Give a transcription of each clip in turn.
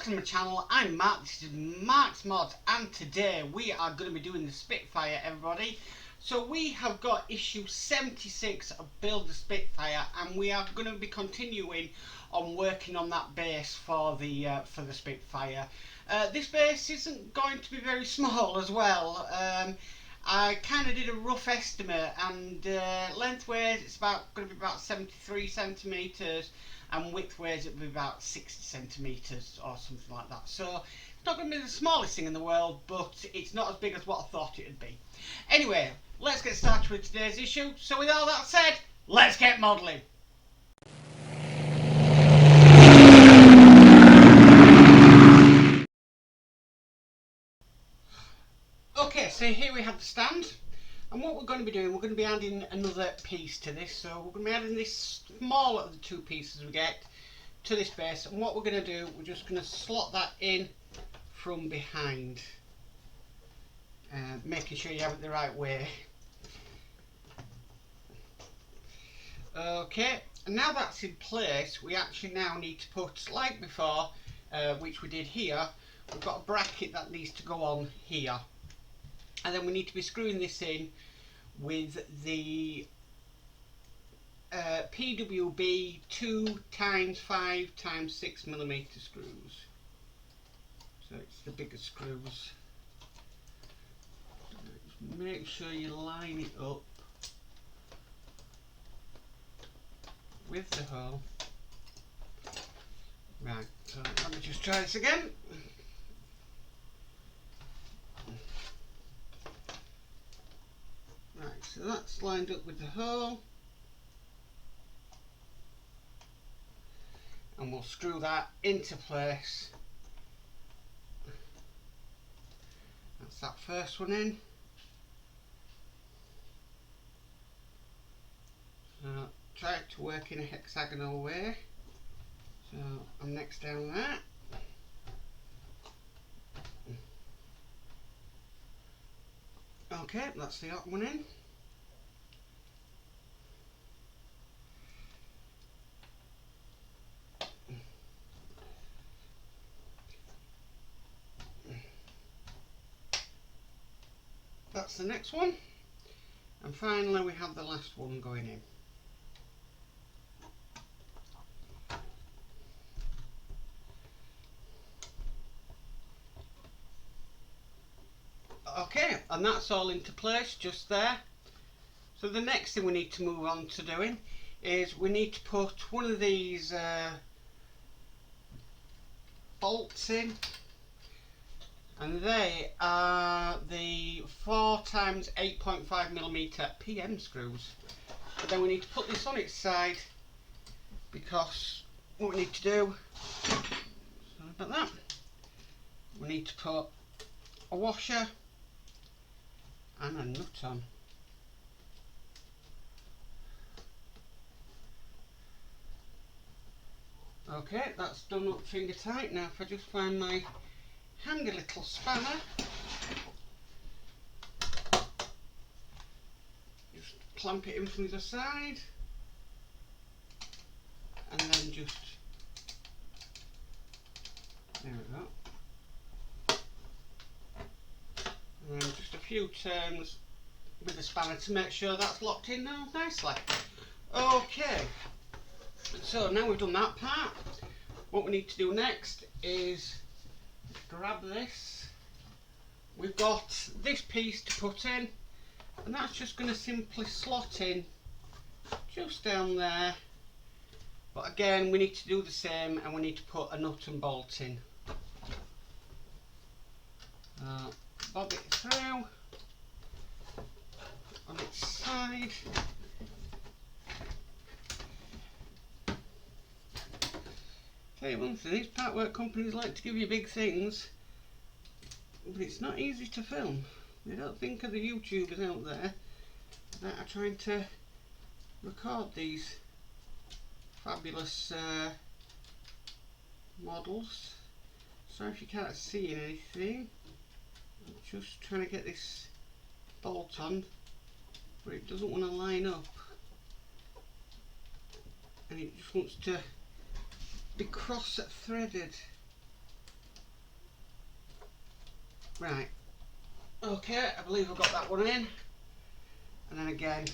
welcome to my channel. I'm Matt, this is Mark's Mods, and today we are going to be doing the Spitfire, everybody. So we have got issue 76 of Build the Spitfire, and we are going to be continuing on working on that base for the Spitfire. This base isn't going to be very small as well. I kind of did a rough estimate, and lengthways it's going to be about 73 centimetres, and widthways it'll be about 60 centimetres or something like that. So it's not going to be the smallest thing in the world, but it's not as big as what I thought it would be. Anyway, let's get started with today's issue. So with all that said, let's get modelling. Okay, so here we have the stand, and what we're going to be doing, we're going to be adding another piece to this. So we're going to be adding this smaller of the two pieces we get to this base, and what we're going to do, we're just going to slot that in from behind, making sure you have it the right way. Okay, and now that's in place, we actually now need to put, like before, which we did here, we've got a bracket that needs to go on here. And then we need to be screwing this in with the PWB 2x5x6mm screws. So it's the bigger screws. Just make sure you line it up with the hole. Right, so let me just try this again. Right, so that's lined up with the hole, and we'll screw that into place. That's that first one in. So try to work in a hexagonal way. So I'm next down that. Okay, that's the hot one in. That's the next one. And finally we have the last one going in. Okay, and that's all into place just there. So the next thing we need to move on to doing is we need to put one of these bolts in, and they are the 4x8.5mm PM screws. But then we need to put this on its side, because what we need to do, sorry about that, we need to put a washer and a nut on. Okay, that's done up finger tight. Now if I just find my handy little spanner, just clamp it in from the side, and then just, there we go. And just a few turns with the spanner to make sure that's locked in now nicely. Okay, so now we've done that part, what we need to do next is grab this. We've got this piece to put in, and that's just going to simply slot in just down there. But again, we need to do the same, and we need to put a nut and bolt in. Bob it through on its side. Tell you one thing, these partwork companies like to give you big things, but it's not easy to film. They don't think of the YouTubers out there that are trying to record these fabulous models. Sorry if you can't see anything. I'm just trying to get this bolt on, but it doesn't want to line up, and it just wants to be cross threaded. Right, okay, I believe I've got that one in. And then again,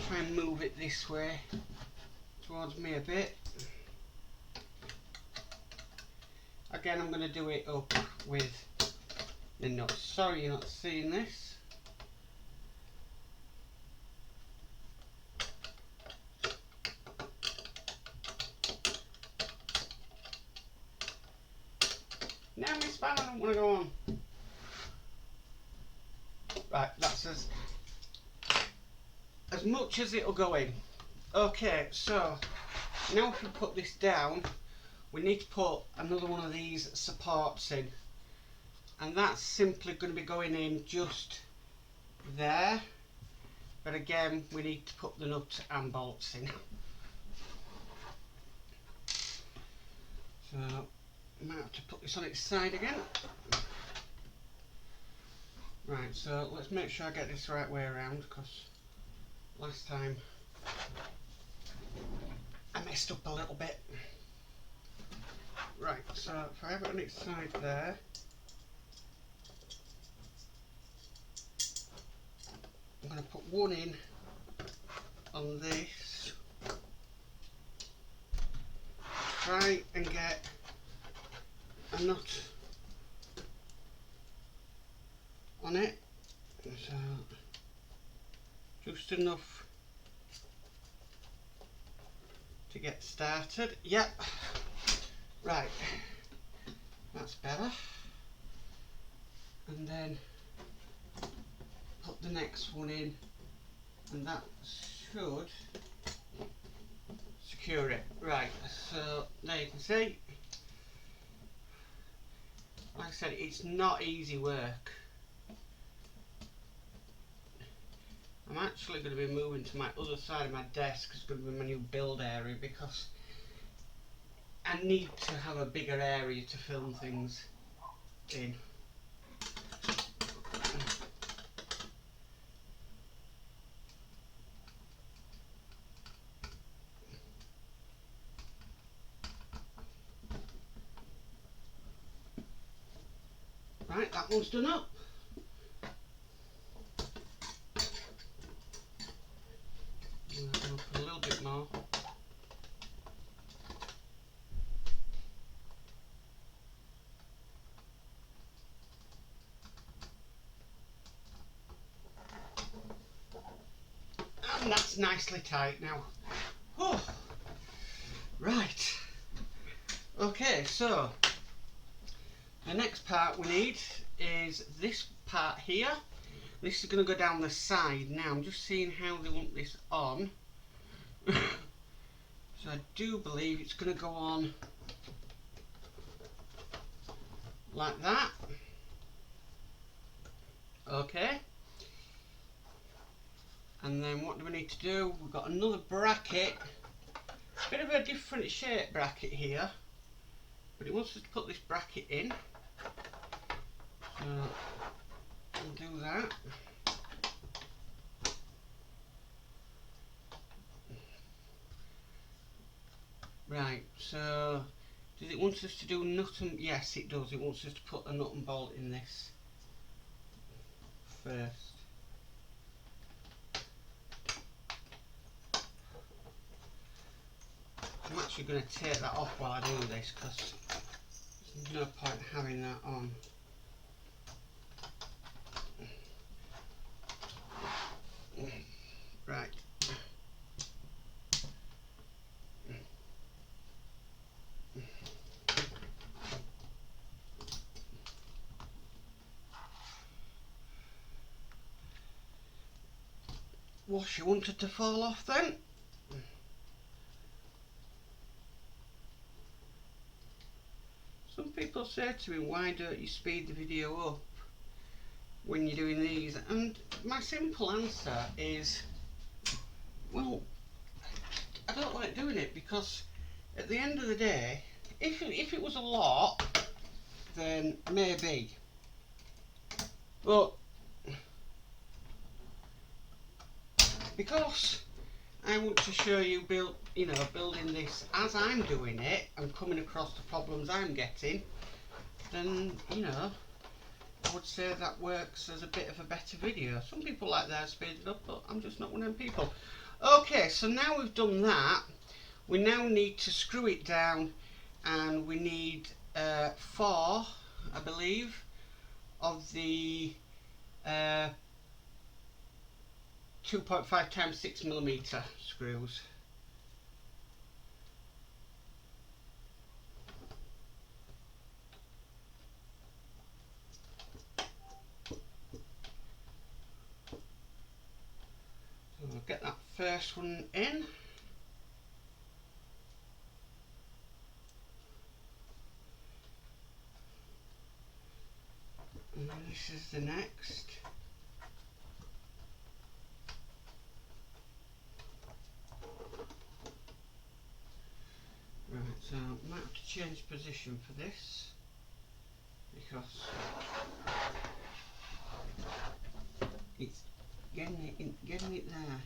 try and move it this way towards me a bit. Again, I'm going to do it up with the nuts. Sorry you're not seeing this. Now my spanner don't want to go on. Right, that's as much as it'll go in. Okay, so now if we put this down, we need to put another one of these supports in, and that's simply going to be going in just there, but again we need to put the nuts and bolts in. So I might have to put this on its side again. Right, so let's make sure I get this the right way around, because last time I messed up a little bit. Right, so if I have it on its side there, I'm going to put one in on this, try and get a nut on it, so just enough to get started. Yep, right, that's better. And then put the next one in, and that should secure it. Right, so there you can see, like I said, it's not easy work. I'm actually going to be moving to my other side of my desk. It's going to be my new build area, because I need to have a bigger area to film things in. Right, that one's done up. A little bit more. And that's nicely tight now. Oh, right. Okay, so the next part we need is this part here. This is going to go down the side. Now I'm just seeing how they want this on. So I do believe it's going to go on like that. Okay. And then what do we need to do? We've got another bracket. A bit of a different shape bracket here, but it wants us to put this bracket in. So we'll do that. Right, so does it want us to do nut and... Yes, it does. It wants us to put a nut and bolt in this first. I'm actually going to take that off while I do this, because there's no point having that on. Right. What, she wanted to fall off then? Some people say to me, why don't you speed the video up when you're doing these? And my simple answer is, well, I don't like doing it, because at the end of the day, if it was a lot, then maybe. But because I want to show you building this as I'm doing it and coming across the problems I'm getting, then I would say that works as a bit of a better video. Some people like theirs speeded up, but I'm just not one of them people. Okay, so now we've done that, we now need to screw it down, and we need 4, I believe, of the 2.5 times 6mm screws. So we'll get that first one in. And then this is the next. Right, so I might have to change position for this, because it's getting it there.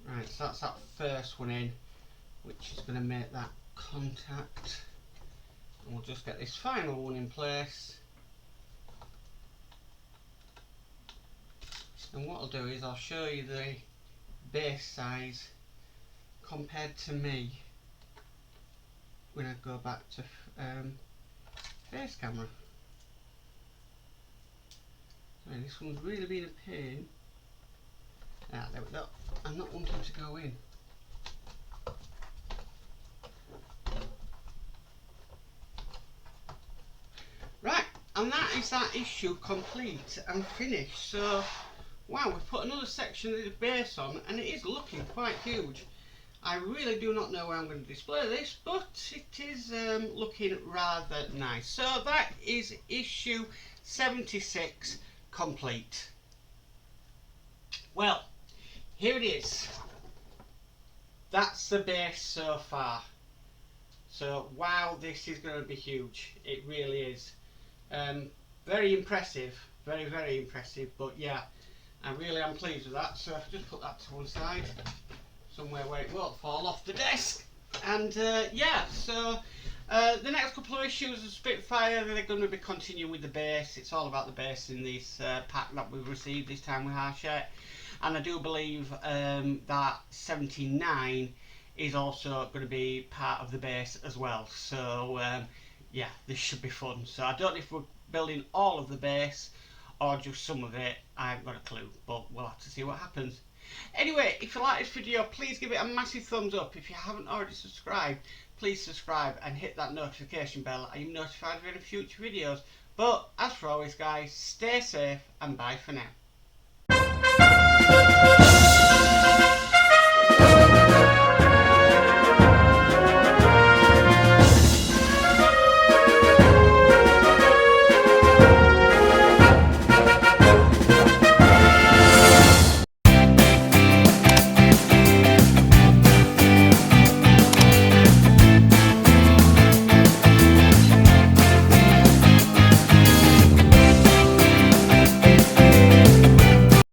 Right, so that's that first one in, which is going to make that contact, and we'll just get this final one in place. And what I'll do is I'll show you the base size compared to me when I go back to face camera. Sorry, this one's really been a pain. Ah, there we go. I'm not wanting to go in. Right, and that is that issue complete and finished. So, wow, we've put another section of the base on, and it is looking quite huge. I really do not know where I'm going to display this, but it is looking rather nice. So that is issue 76 complete. Well, here it is. That's the base so far. So wow, this is going to be huge. It really is. Very impressive, very impressive. But yeah, I really am pleased with that. So I've just put that to one side, somewhere where it won't fall off the desk. And yeah, so the next couple of issues of Spitfire, they're going to be continuing with the base. It's all about the base in this pack that we've received this time with Harshite. And I do believe that 79 is also going to be part of the base as well. So yeah, this should be fun. So I don't know if we're building all of the base or just some of it. I haven't got a clue, but we'll have to see what happens. Anyway, if you like this video, please give it a massive thumbs up. If you haven't already subscribed, please subscribe and hit that notification bell. Are you notified of any future videos? But as for always, guys, stay safe and bye for now.